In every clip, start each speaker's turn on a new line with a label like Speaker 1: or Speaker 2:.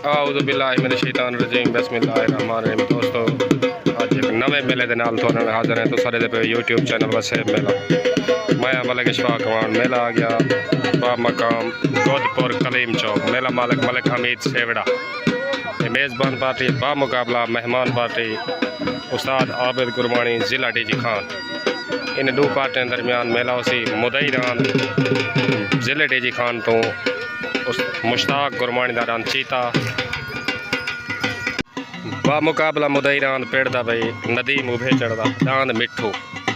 Speaker 1: आऊज़ु बिल्लाहि मिनश शैतानिर रजीम बिस्मिल्लाहिर रहमानिर रहीम। दोस्तों अज एक नवे मेले के नाल तुहाडे नाल हाज़िर है। तो सारे पे यूट्यूब चैनल वसेब मेला मैं मलिक इशफाक अवान। मेला आ गया बा मकाम गोदपुर कलीम चौक। मेला मालिक मलिक हमीद सेवड़ा। मेज़बान पार्टी बा मुकाबला मेहमान पार्टी उस्ताद आबिद गुरबानी ज़िला डीजी खान। इन दो पार्टियों दरमियान मेला उसी मुदईरान ज़िले डीजी खान तो मुश्ताक गुरबानी का रान चीता बा मुकाबला मुदईरान पेड़ दा भाई नदीम उभे चढ़दा दांद मिठू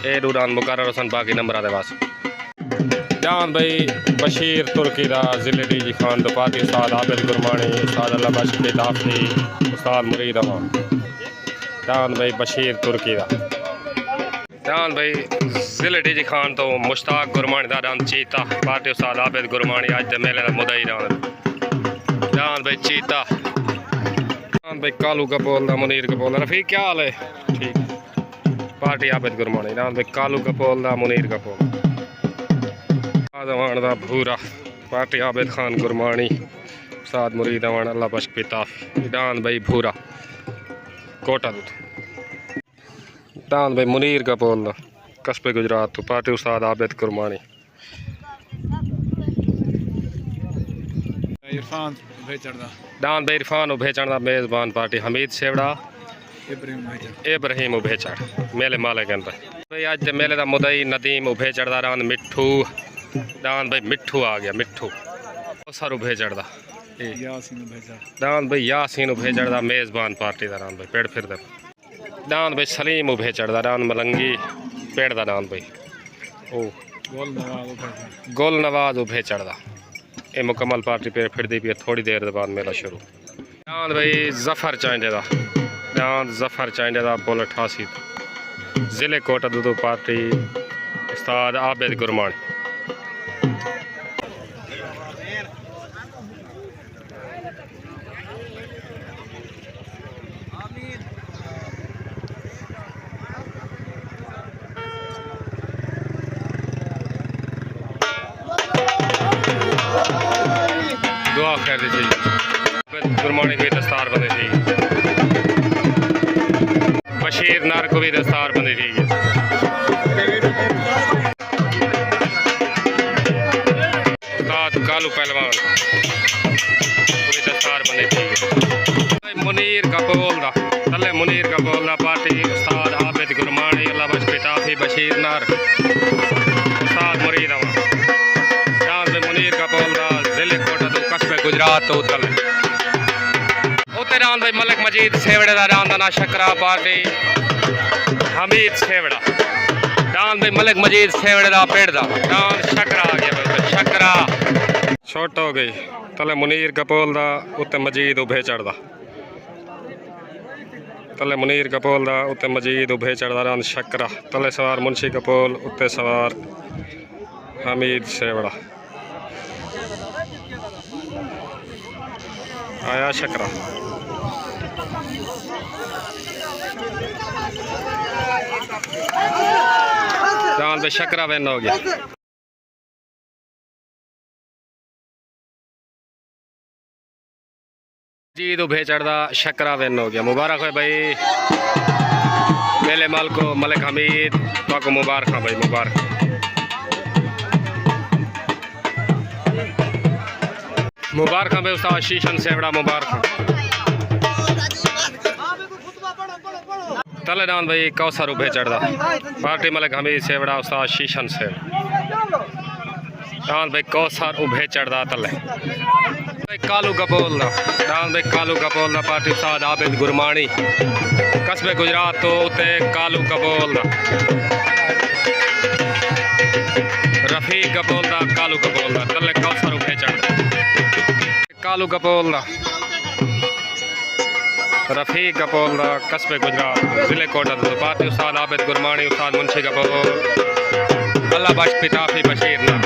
Speaker 1: ए दूरान मुकर्रर हसन बाकी नंबर आदे वास दांद भाई बशीर तुर्की दा ज़िले डीजी खान तो पार्टी उस्ताद आबिद गुरबानी उस्ताद अल्लाह बख्श बेदाफी उस्ताद मुरीद अवान। दांद भाई बशीर तुर्की दा दान भाई ज़िले डीजी खान तो मुश्ताक गुरबानी दा दान चीता पार्टी उस्ताद आबिद गुरबानी अज दे मेले दा मुदईरान दान भाई चीता दान भाई कालू कपोल दा मुनीर कपोल दा। रफ़ीक क्या हाल है? ठीक पार्टी आबिद गुरबानी दान भाई कालू कपोल दा मुनीर कपोल अवान दा भूरा पार्टी आबिद खान गुरबानी उस्ताद मुरीद अवान अल्लाह बख्श बेताफ दान भाई भूरा कोटा दूध दान भाई मुनीर कपोल कस्बे गुजरात तो पार्टी उस्ताद आबिद गुरबानी दान भाई इरफान उभे चढ़दा मेज़बान पार्टी हमीद सेवड़ा इब्राहिम उभे चढ़ मेले मालिक भाई अज मेले का मुदई नदीम उभे चढ़दा रान मिठू दान भाई मिठू आ गया मिठू सर उभे चढ़दा दान भाई यासीन उभे चढ़दा मेज़बान पार्टी का रान भाई पेड़ फिर दान भाई सलीम उभे चढ़दा दान मलंगी पेड़ दा दान भाई ओ गोल नवाज उभे चढ़दा ये मुकम्मल पार्टी पेड़ फिर दी भी थोड़ी देर बाद मेला शुरू। दान भाई जफर चांडे दा दान जफर चांडे दा बुल 88 ज़िले कोटा दूधू पार्टी उस्ताद आबिद गुरबानी दुआ कर दीजिए गुरबानी भी दस्तार बंदी थी बशीर नार को भी दस्तार बंदी थी उस्ताद कालू पहलवान को भी दस्तार बंदी थी मुनीर कपोल दा तले मुनीर कपोल दा पार्टी उस्ताद आबिद गुरबानी अल्लाह बख्श बेताफी बशीर नार उस्ताद मुरीद अवान दान में मुनीर कपोल दा ज़िले कोटा तो कस्बे गुजरात तो तले उते रान भाई मलिक मजीद सेवड़े दा रान दा ना शकरा पार्टी हमीद सेवड़ा दान भाई मलिक मजीद सेवड़े दा पेड़ दा दान शकरा आ गया भाई शकरा शॉर्ट हो गई तले मुनीर कपोल दा उते मजीद उभे चढ़दा तले मुनीर कपोल दा उते मजीद उभे चढ़दा रान शकरा तले सवार मुंशी कपोल उते सवार हमीद सेवड़ा आया शकरा दान पे शकरा वैन हो गया जीद उभे चढ़दा शकरा वैन हो गया। मुबारक है भाई मेले माल को मलिक हमीद तो मुबारक है भाई मुबारक मुबारक भाई उस्ताद शीशन सेवड़ा मुबारक तले दान भाई कौसर उभे चढ़दा पार्टी मलिक हमीद सेवड़ा उस्ताद शीशन से दान भाई कौसर उभे चढ़दा तले भाई कालू कपोल दा दान भाई कालू कपोल दा पार्टी उस्ताद आबिद गुरबानी कस्बे गुजरात तो उते कालू कपोल दा रफ़ीक कपोल दा कालू कपोल दा तले कौसर उभे चढ़दा कालू कपोल दा रफ़ीक कपोल दा कस्बे गुजरात ज़िले कोटा तो पार्टी उस्ताद आबिद गुरबानी उस्ताद मुंशी कपोल अल्लाह बख्श बेताफी बशीर ना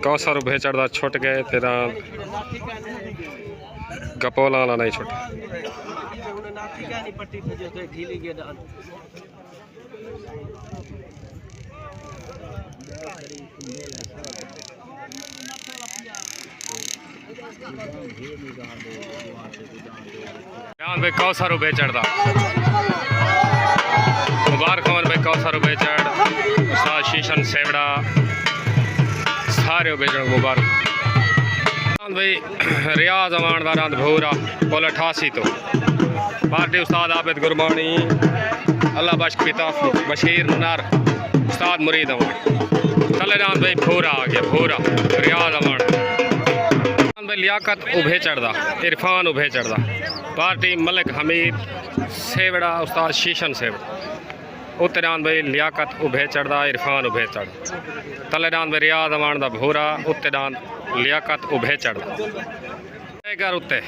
Speaker 1: कौसर उभे चढ़दा छुट गए तेरा कपोल वाला नहीं छुट जान भाई कौसर उभे चढ़दा मुबारक होवन भाई कौसर उभे चढ़ उस्ताद शीशन सेवड़ा सारे उभे चढ़ मुबारक भाई रियाज अमान दा रंद भूरा बोल 88 तो पार्टी उस्ताद आबिद गुरबानी अल्लाह बख्श पिता बशीर नर उस्ताद मुरीद अमान तले रंद भाई भूरा आ गया भूरा रियाज अमान भाई लियाकत उभे चढ़दा इरफान उभे चढ़दा पार्टी मलिक हमीद सेवड़ा उस्ताद शीशन सेवड़ा उत्तरान भाई लियाकत उभे चढ़दा इरफान उभे चढ़ तलेदान भाई रियाज अमान दा भूरा उत्तरान लियाकत उभे चढ़दा टाइगर उत्ते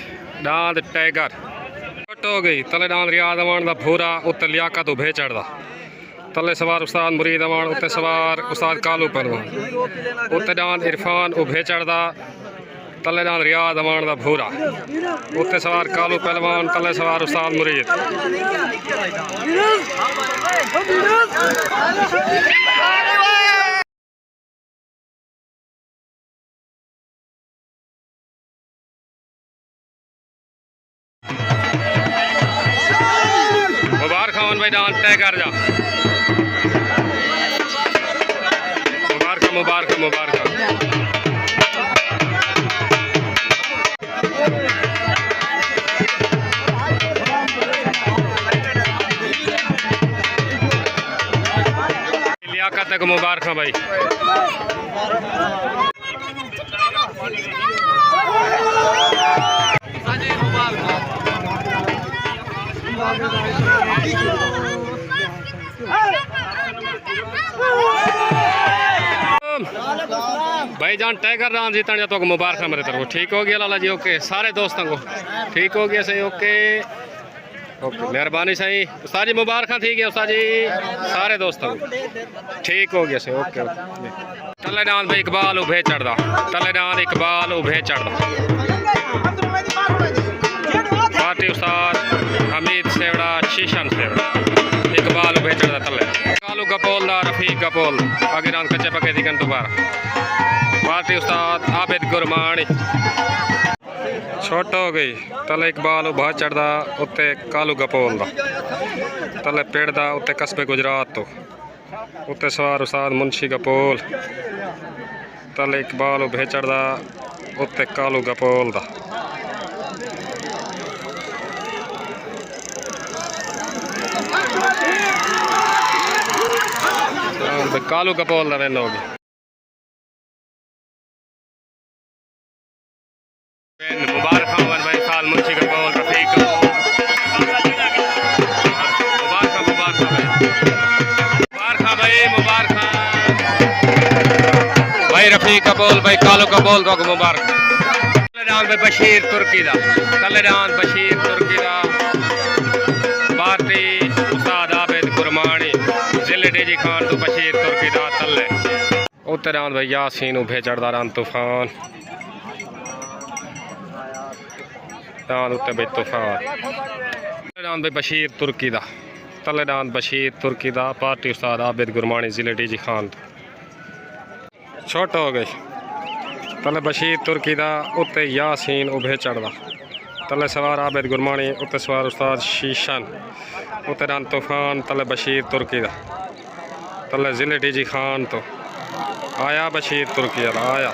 Speaker 1: डांद टाइगर कट हो गई तलेदान रियाज अमान दा भूरा उत्ते लियाकत उभे चढ़दा तले सवार उस्ताद मुरीद अमान उत्ते सवार उस्ताद कालू पहलवान उत्ते डांद इरफान उभे चढ़दा तले डांद रियाज अमान दा भूरा उत्ते सवार कालू पहलवान तले सवार उस्ताद मुरीद मुबारक खान भाई डांद टाइगर जा मुबारक मुबारक मुबारक लियाकत तक मुबारक भाई भाई जान टाइगर राम जीतन तो मुबारक मेरे तरफ ठीक हो गया लाला जी ओके सारे दोस्तों को ठीक हो गया सही ओके ओके मेहरबानी सही उस्ताद जी मुबारक थी गया उस्ताद जी सारे दोस्तों को ठीक हो गया सही ओके तले डांद भाई इकबाल उभे चढ़दा तले डांद इकबाल उभे चढ़दा पार्टी उस्ताद हमीद सेवड़ा शीशन सेवड़ा इकबाल उभे चढ़दा तले कालू गपोल दा रफीक गपोल आगे डांद कच्चे पके दिखन दोबारा पार्टी उस्ताद आबिद गुरमानी छोट हो गई तले इकबाल उभा चढ़दा उत्ते कालू गपोल दा तले पेड़ दा उत्ते कस्बे गुजरात तो उत्ते सवार उस्ताद मुंशी गपोल तले इकबाल उभे चढ़दा उत्ते कालू गपोल दा कालू गपोल दा वेन हो गया मुबारक खान भाई साल मुंशी गपोल रफीक मुबारक मुबारक भाई मुबारक भाई रफीक गपोल भाई कालू गपोल तो मुबारक तलेदान भाई बशीर तुर्की दा तलेदान बशीर तुर्की दा पार्टी उस्ताद आबिद गुरमानी जिले डेजी खान तो बशीर तुर्की दा तले उत्तरान भाई यासीन उभे चढ़दा रान तूफान डांद उत्ते भाई तूफान तलेदान भाई बशीर तुर्की दा तलेदान बशीर तुर्की दा पार्टी उस्ताद आबिद गुरमानी जिले डीजी खान छोट हो गई तले बशीर तुर्की दा उत्ते यासीन उभे चढ़दा तले सवार आबिद गुरमानी उत्ते सवार उस्ताद शीशन उत्ते डांद तूफान तले बशीर तुर्की दा तले जिले डीजी खान तो आया बशीर तुर्की दा आया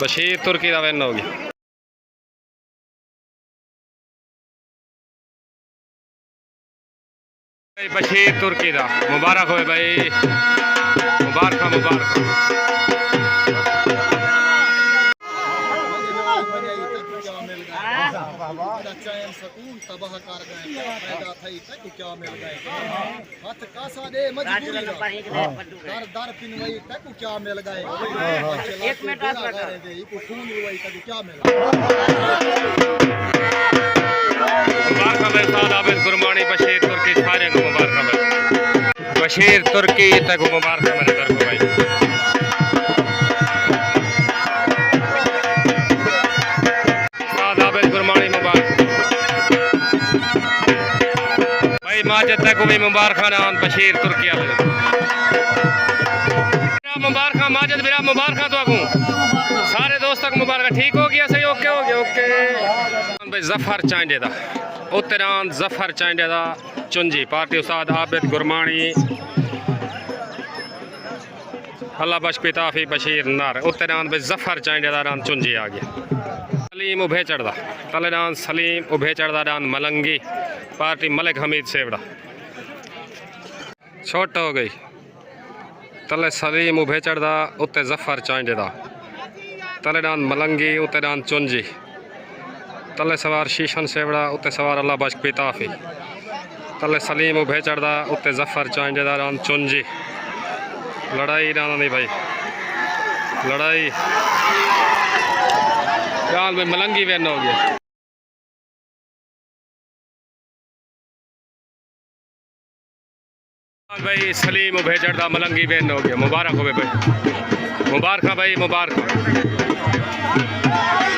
Speaker 1: बशीर तुर्की दा विन होगी बशीर तुर्की दा मुबारक हो भाई मुबारक मुबारक चैन सकून तबाह कर गए पैदा थई तक क्या मिल गए हाथ कासा दे मजबूरी दर दर पिनवई तक क्या मिल गए एक मिनट आ गए को खून हुई तक क्या मिल मुबारक है साद आबिद गुरमानी बशीर तुर्की सारे को मुबारक है बशीर तुर्की तक मुबारक है मेरे तरफ भाई साद आबिद गुरमानी मुबारक भाई माजिद तक भी मुबारक नाम बशीर तुर्की मुबारक माजिद बिरा मुबारक तो आगू सारे दोस्तों को मुबारक। ठीक हो गया सही ओके हो गया ओके भाई जफर चांडे दा उत्तरान जफर चांडे दा चुंजी पार्टी उस्ताद आबिद गुरमानी अल्लाह बख्श पिताफी बशीर नार उत्तरान भाई जफर चांडे दा रान चुंजी आ गया। सलीम उभे चढ़दा तलेदान सलीम उभे चढ़दा रान मलंगी पार्टी मलिक हमीद सेवड़ा छोट हो गई तले सलीम उभे चढ़दा उत्ते जफर चांडे दा तलेदान मलंगी उत्ते दान चुंजी तले सवार शीशन सेवड़ा उत्ते सवार अल्लाह बख्श पिताफी तले सलीम उभे चढ़दा उत्ते जफर चांडे दा रान चुंजी लड़ाई राना नहीं भाई लड़ाई जान में मलंगी वेन हो गया। भाई सलीम उभे चढ़दा मलंगी वेन हो गया मुबारक हो भाई मुबारक भाई मुबारक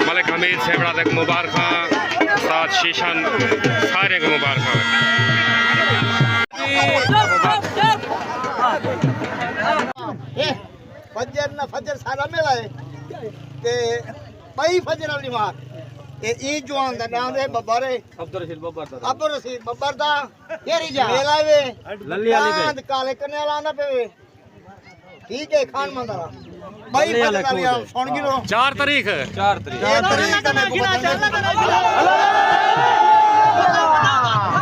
Speaker 1: मलिक हमीद सेवड़ा तक मुबारक उस्ताद शीशन सारे को मुबारक
Speaker 2: फजर ना फजर सारा मेला है ते भाई फजर वाली मार ते ई जवान दा नाम है बब्बर है अब्दुल रशीद बब्बर दा केरी जा मेला वे लल्ली वाली पे काले कन्ने वाला ना पे ठीक है खान मंदारा भाई फजर वाली सुन गिरो
Speaker 1: 4 तारीख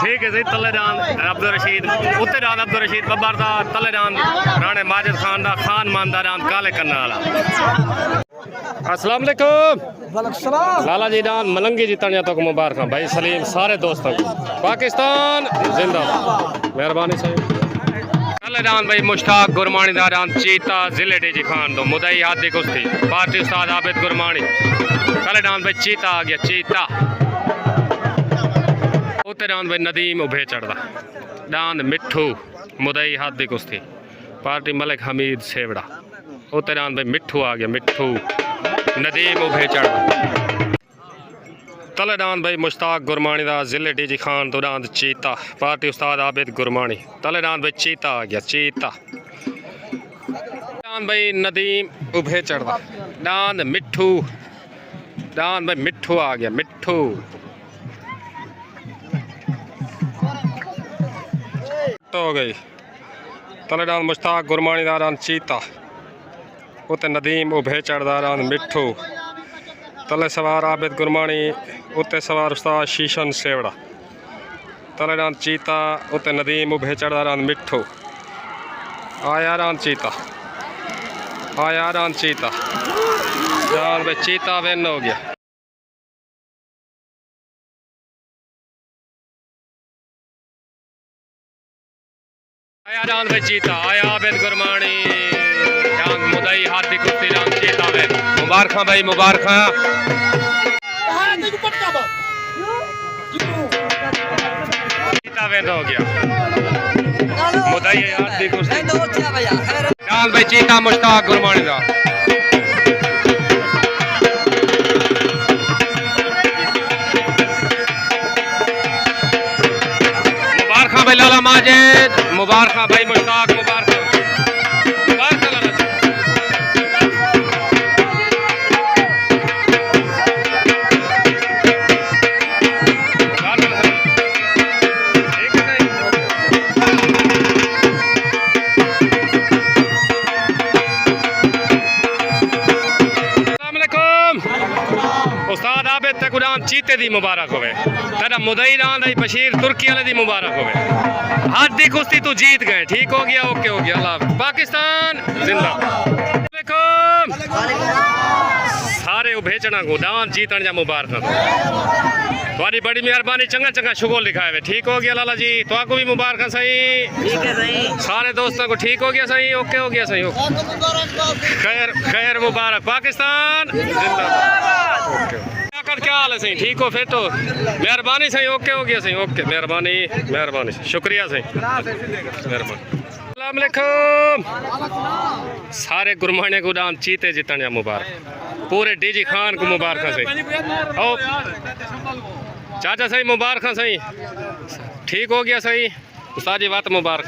Speaker 1: ठीक है सही तलेदान अब्दुल रशीद उत्तरान अब्दुल रशीद बब्बर दा तलेदान राणे माजिद खान दा खान मानदारान काले कन्ना वाला। अस्सलाम वालेकुम लाला जी दान मलंगी जीतने तो मुबारक भाई सलीम सारे दोस्तों को पाकिस्तान जिंदाबाद मेहरबानी साहब। तलेदान भाई मुश्ताक गुरमानी दारान चीता जिले डी जी खान दो मुदई हादी कुश्ती पार्टी उस्ताद आबिद गुरमानी तलेदान भाई चीता आ गया चीता उत्तरान भाई नदीम उभे चढ़दा दान मिठू मुदई हादी कुश्ती पार्टी मलिक हमीद सेवड़ा उत्तरान भाई मिठू आ गया मिठू नदीम उभे चढ़दा तलेदान भाई मुश्ताक गुरमानी दा जिले डी जी खान तो दान चीता पार्टी उस्ताद आबिद गुरमानी तलेदान भाई चीता आ गया चीता दान भाई नदीम उभे चढ़दा दान मिठू दान भाई मिठू आ गया मिठू हो गई तलेदान मुश्ताक गुरमानी दारान चीता उत्ते नदीम उभे चढ़दारान मिठू तले सवार आबिद गुरमानी उत्ते सवार उस्ताद शीशन सेवड़ा तलेदान चीता उत्ते नदीम उभे चढ़दारान मिठू आया रान चीता जान भाई चीता वेन हो गया। आया जान भाई चीता आया आबिद गुरमानी जान मुदई हादी कुश्ती जान चीता वेन मुबारक भाई मुबारक चीता वेन हो गया मुदई हादी कुश्ती जान भाई चीता मुश्ताक गुरमानी दा भाई लाला माजिद मुबारक भाई मुश्ताक मुबारक उस्ताद आबिद तक उड़ान चीते दी मुबारक होवे तेरा मुदई रान दी बशीर तुर्की वाले दी मुबारक होवे हाथ दी कुश्ती तू जीत गए ठीक हो गया ओके हो गया अल्लाह पाकिस्तान जिंदाबाद सारे भेजना को दान जीतन जा मुबारक तुम्हारी बड़ी मेहरबानी चंगा चंगा शुगर लिखाए हुए ठीक हो गया लाला जी तो आपको भी मुबारक सही ठीक है सही सारे दोस्तों को ठीक हो गया सही ओके हो गया सही खैर खैर मुबारक पाकिस्तान जिंदाबाद क्या हाल है सही ठीक हो फिर तो मेहरबानी सही ओके हो गया सही ओके मेहरबानी मेहरबानी शुक्रिया सही मेहरबानी अस्सलाम वालेकुम सारे गुरमाने को दान चीते जीतन जा मुबारक पूरे डीजी खान को मुबारक सही ओ चाचा सही मुबारक सही ठीक हो गया सही उस्ताद जी बात मुबारक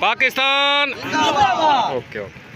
Speaker 1: पाकिस्तान ओके ओके